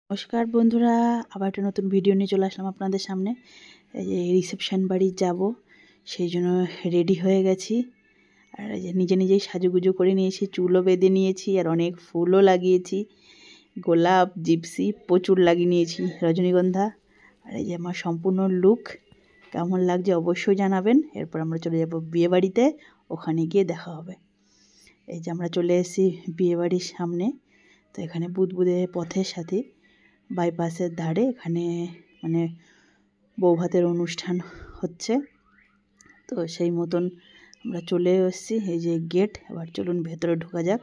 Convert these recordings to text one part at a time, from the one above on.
নমস্কার বন্ধুরা, আবার একটা নতুন ভিডিও নিয়ে চলে আসলাম আপনাদের সামনে। এই যে রিসেপশন বাড়ি যাব, সেই জন্য রেডি হয়ে গেছি। আর এই যে নিজেই সাজুগুজু করে নিয়েছি, চুলও বেঁধে নিয়েছি, আর অনেক ফুলও লাগিয়েছি, গোলাপ, জিপসি প্রচুর লাগিয়ে নিয়েছি, রজনীগন্ধা। আর এই যে আমার সম্পূর্ণ লুক কেমন লাগছে অবশ্যই জানাবেন। এরপর আমরা চলে যাব বিয়ে বাড়িতে, ওখানে গিয়ে দেখা হবে। এই যে আমরা চলে এসেছি বিয়ে বাড়ির সামনে। তো এখানে বুদবুদে পথের সাথে বাইপাসের ধারে এখানে মানে বৌভাতের অনুষ্ঠান হচ্ছে। তো সেই মতন আমরা চলে এসেছি। এই যে গেট, এবার চলুন ভেতরে ঢোকা যাক।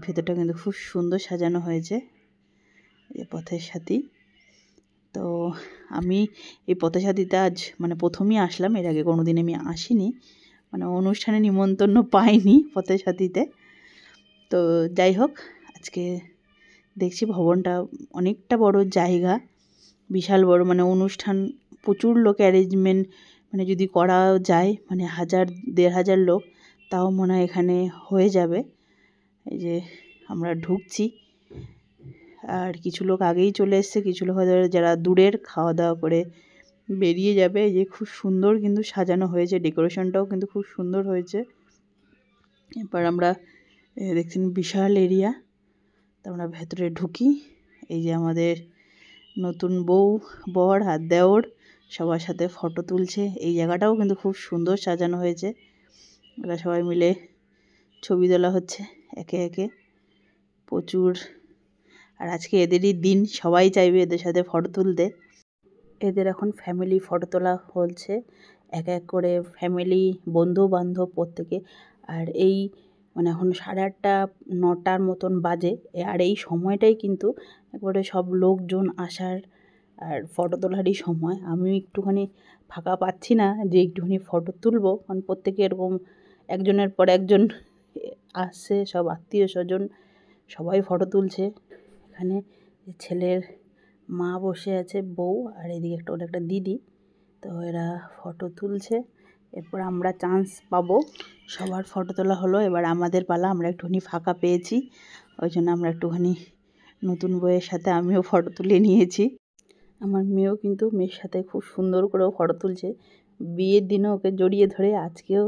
ভেতরটা কিন্তু খুব সুন্দর সাজানো হয়েছে, এই পথের সাথী। তো আমি এই পথের সাথীতে আজ মানে প্রথমেই আসলাম, এর আগে কোনো দিন আমি আসিনি, মানে অনুষ্ঠানে নিমন্ত্রণ পাইনি পথের সাথীতে। তো যাই হোক, আজকে দেখছি ভবনটা অনেকটা বড় জায়গা, বিশাল বড়, মানে অনুষ্ঠান প্রচুর লোক অ্যারেঞ্জমেন্ট মানে যদি করা যায়, মানে 1000-1500 লোক তাও মনে হয় এখানে হয়ে যাবে। এই যে আমরা ঢুকছি, আর কিছু লোক আগেই চলে এসছে, কিছু লোক হয়তো যারা দূরের খাওয়া দাওয়া করে বেরিয়ে যাবে। এই যে খুব সুন্দর কিন্তু সাজানো হয়েছে, ডেকোরেশনটাও কিন্তু খুব সুন্দর হয়েছে। এবার আমরা দেখছেন বিশাল এরিয়া, তো আমরা ভেতরে ঢুকি। এই যে আমাদের নতুন বউ, বর আর দেওর সবার সাথে ফটো তুলছে। এই জায়গাটাও কিন্তু খুব সুন্দর সাজানো হয়েছে, এরা সবাই মিলে ছবি তোলা হচ্ছে একে একে প্রচুর। আর আজকে এদেরই দিন, সবাই চাইবে এদের সাথে ফটো তুলতে। এদের এখন ফ্যামিলি ফটো তোলা হচ্ছে, এক এক করে ফ্যামিলি, বন্ধু বান্ধব প্রত্যেকে। আর এই মানে এখন 8:30-9টার মতন বাজে, আর এই সময়টাই কিন্তু একবারে সব লোকজন আসার আর ফটো তোলারই সময়। আমি একটুখানি ফাঁকা পাচ্ছি না যে একটুখানি ফটো তুলবো, কারণ প্রত্যেকে এরকম একজনের পর একজন আসছে, সব আত্মীয় স্বজন সবাই ফটো তুলছে। এখানে ছেলের মা বসে আছে, বউ, আর এদিকে একটা দিদি, তো এরা ফটো তুলছে। এরপর আমরা চান্স পাবো, সবার ফটো তোলা হলো, এবার আমাদের পালা। আমরা একটুখানি ফাঁকা পেয়েছি, ওই জন্য আমরা একটুখানি নতুন বউয়ের সাথে আমিও ফটো তুলে নিয়েছি। আমার মেয়েও কিন্তু মেয়ের সাথে খুব সুন্দর করেও ফটো তুলছে, বিয়ের দিনও ওকে জড়িয়ে ধরে, আজকেও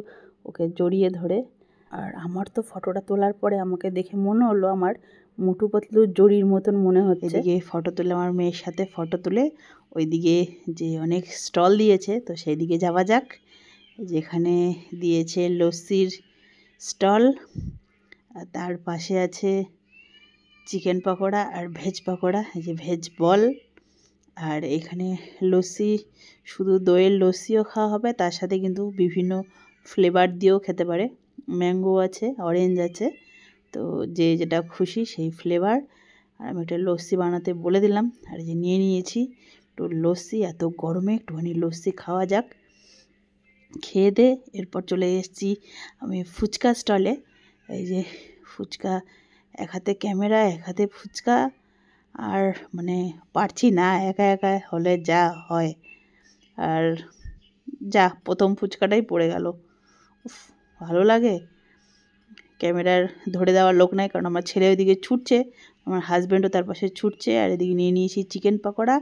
ওকে জড়িয়ে ধরে। আর আমার তো ফটোটা তোলার পরে আমাকে দেখে মনে হলো আমার মুটু পাতলুর জড়ির মতন মনে হচ্ছে। এদিকে ফটো তুলে আমার মেয়ের সাথে ফটো তুলে ওইদিকে যে অনেক স্টল দিয়েছে, তো সেই দিকে যাওয়া যাক। যেখানে দিয়েছে লস্যির স্টল, আর তার পাশে আছে চিকেন পকোড়া আর ভেজ পকোড়া, এই যে ভেজ বল। আর এখানে লস্যি, শুধু দইয়ের লস্যিও খাওয়া হবে, তার সাথে কিন্তু বিভিন্ন ফ্লেভার দিয়েও খেতে পারে। ম্যাঙ্গো আছে, অরেঞ্জ আছে, তো যে যেটা খুশি সেই ফ্লেভার। আর আমি একটা লস্যি বানাতে বলে দিলাম, আর যে নিয়ে নিয়েছি একটু লস্যি। এত গরমে একটুখানি লস্যি খাওয়া যাক, খেয়ে দে। এরপর চলে এসেছি আমি ফুচকা স্টলে। এই যে ফুচকা, এক হাতে ক্যামেরা, এক হাতে ফুচকা, আর মানে পারছি না একা একা হলে যা হয়। আর যা প্রথম ফুচকাটাই পড়ে গেল, ভালো লাগে। ক্যামেরার ধরে দেওয়ার লোক নাই, কারণ আমার ছেলে ওইদিকে ছুটছে, আমার হাজব্যান্ডও তার পাশে ছুটছে। আর এদিকে নিয়ে নিয়েছি চিকেন পকোড়া,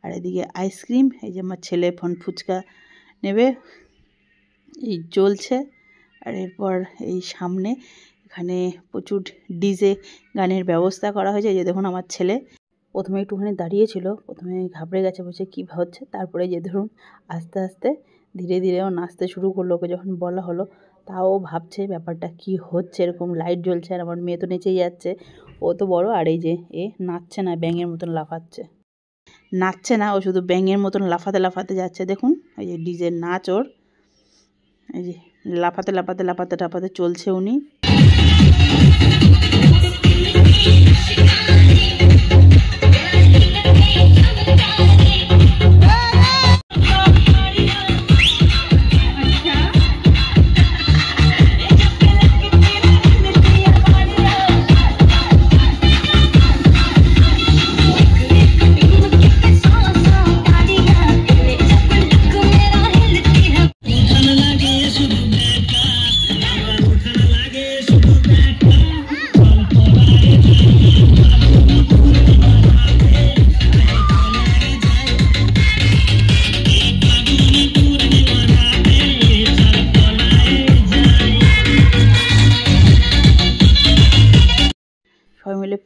আর এদিকে আইসক্রিম। এই যে আমার ছেলে ফুচকা নেবে, এই চলছে। আর এরপর এই সামনে এখানে প্রচুর ডিজে গানের ব্যবস্থা করা হয়েছে। এই যে দেখুন আমার ছেলে প্রথমে একটুখানি দাঁড়িয়েছিল, প্রথমে ঘাবড়ে গেছে, বলছে কী হচ্ছে। তারপরে যে ধরুন আস্তে আস্তে ধীরে ধীরে ও নাচতে শুরু করলো। ওকে যখন বলা হলো তাও ভাবছে ব্যাপারটা কি হচ্ছে, এরকম লাইট জ্বলছে, আর আমার মেয়ে তো নেচেই যাচ্ছে, ও তো বড়। আর এই যে এ নাচছে না, ব্যাঙের মতন লাফাচ্ছে, নাচছে না, ও শুধু ব্যাঙের মতন লাফাতে লাফাতে যাচ্ছে। দেখুন এই যে ডিজের নাচ ওর, এই যে লাফাতে লাফাতে লাফাতে লাফাতে চলছে উনি।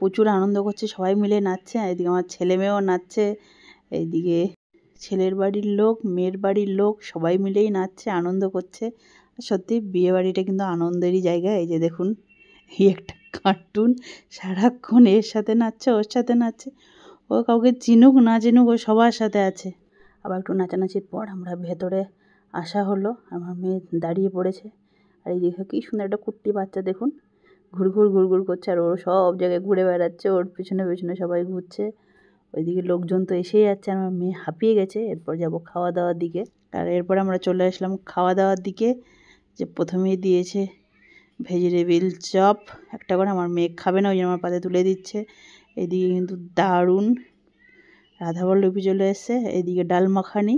প্রচুর আনন্দ করছে, সবাই মিলে নাচছে। এদিকে আমার ছেলে মেয়েও নাচছে, এইদিকে ছেলের বাড়ির লোক, মেয়ের বাড়ির লোক সবাই মিলেই নাচছে, আনন্দ করছে। সত্যি বিয়ে বাড়িটা কিন্তু আনন্দেরই জায়গা। এই যে দেখুন, এই একটা কার্টুন সারাক্ষণ এর সাথে নাচছে, ওর সাথে নাচছে। ও কাউকে চিনুক না চিনুক, ও সবার সাথে আছে। আবার একটু নাচানাচির পর আমরা ভেতরে আসা হলো। আমার মেয়ে দাঁড়িয়ে পড়েছে। আর এই দেখে কী সুন্দর একটা কুট্টি বাচ্চা দেখুন, ঘুরঘুর করছে। আর ওর সব জায়গায় ঘুরে বেড়াচ্ছে, ওর পিছনে পিছনে সবাই ঘুরছে। ওইদিকে লোকজন তো এসেই যাচ্ছে। আমার মেয়ে হাঁপিয়ে গেছে। এরপর যাব খাওয়া দাওয়ার দিকে। আর এরপর আমরা চলে আসলাম খাওয়া দাওয়ার দিকে। যে প্রথমেই দিয়েছে ভেজিটেবিল চপ একটা করে। আমার মেয়ে খাবে না, ওই জন্য আমার পাতে তুলে দিচ্ছে। এদিকে কিন্তু দারুণ রাধাবল্লভী চলে এসছে। এদিকে ডাল মাখানি,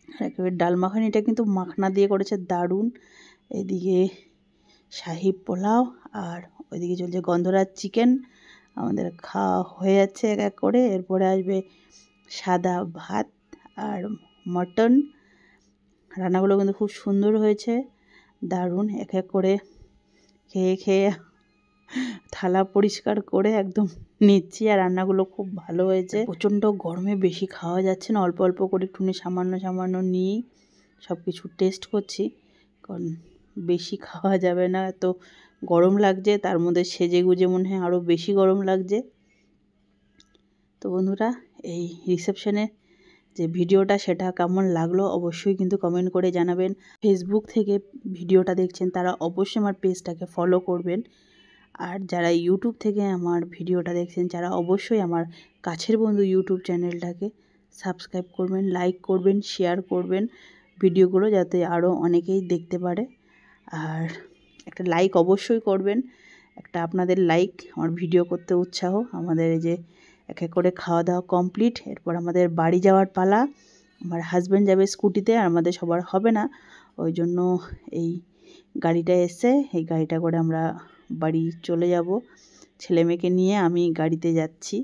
আর একেবারে ডাল মাখানিটা কিন্তু মাখনা দিয়ে করেছে, দারুণ। এদিকে শাহি পোলাও, আর ওইদিকে চলছে গন্ধরাজ চিকেন। আমাদের খাওয়া হয়ে যাচ্ছে এক এক করে। এরপরে আসবে সাদা ভাত আর মটন। রান্নাগুলো কিন্তু খুব সুন্দর হয়েছে, দারুণ। এক এক করে খেয়ে খেয়ে থালা পরিষ্কার করে একদম নিচ্ছি। আর রান্নাগুলো খুব ভালো হয়েছে। প্রচণ্ড গরমে বেশি খাওয়া যাচ্ছে না, অল্প অল্প করে একটুখানি সামান্য সামান্য নিয়েই সব কিছু টেস্ট করছি, কারণ বেশি খাওয়া যাবে না। তো গরম লাগছে, তার মধ্যে সেজে গুজে মনে হয় আরও বেশি গরম লাগছে। তো বন্ধুরা, এই রিসেপশনের যে ভিডিওটা সেটা কেমন লাগলো অবশ্যই কিন্তু কমেন্ট করে জানাবেন। ফেসবুক থেকে ভিডিওটা দেখছেন তারা অবশ্যই আমার পেজটাকে ফলো করবেন। আর যারা ইউটিউব থেকে আমার ভিডিওটা দেখছেন যারা অবশ্যই আমার কাছের বন্ধু ইউটিউব চ্যানেলটাকে সাবস্ক্রাইব করবেন, লাইক করবেন, শেয়ার করবেন ভিডিওগুলো, যাতে আরও অনেকেই দেখতে পারে। আর একটা লাইক অবশ্যই করবেন। একটা আপনাদের লাইক আমার ভিডিও করতে উৎসাহ। আমাদের এই যে এক এক করে খাওয়া দাওয়া কমপ্লিট। এরপর আমাদের বাড়ি যাওয়ার পালা। আমার হাজব্যান্ড যাবে স্কুটিতে, আর আমাদের সবার হবে না, ওই জন্য এই গাড়িটা এসছে। এই গাড়িটা করে আমরা বাড়ি চলে যাব। ছেলে মেয়েকে নিয়ে আমি গাড়িতে যাচ্ছি।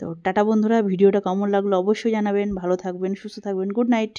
তো টাটা বন্ধুরা, ভিডিওটা কেমন লাগলো অবশ্যই জানাবেন। ভালো থাকবেন, সুস্থ থাকবেন। Good night.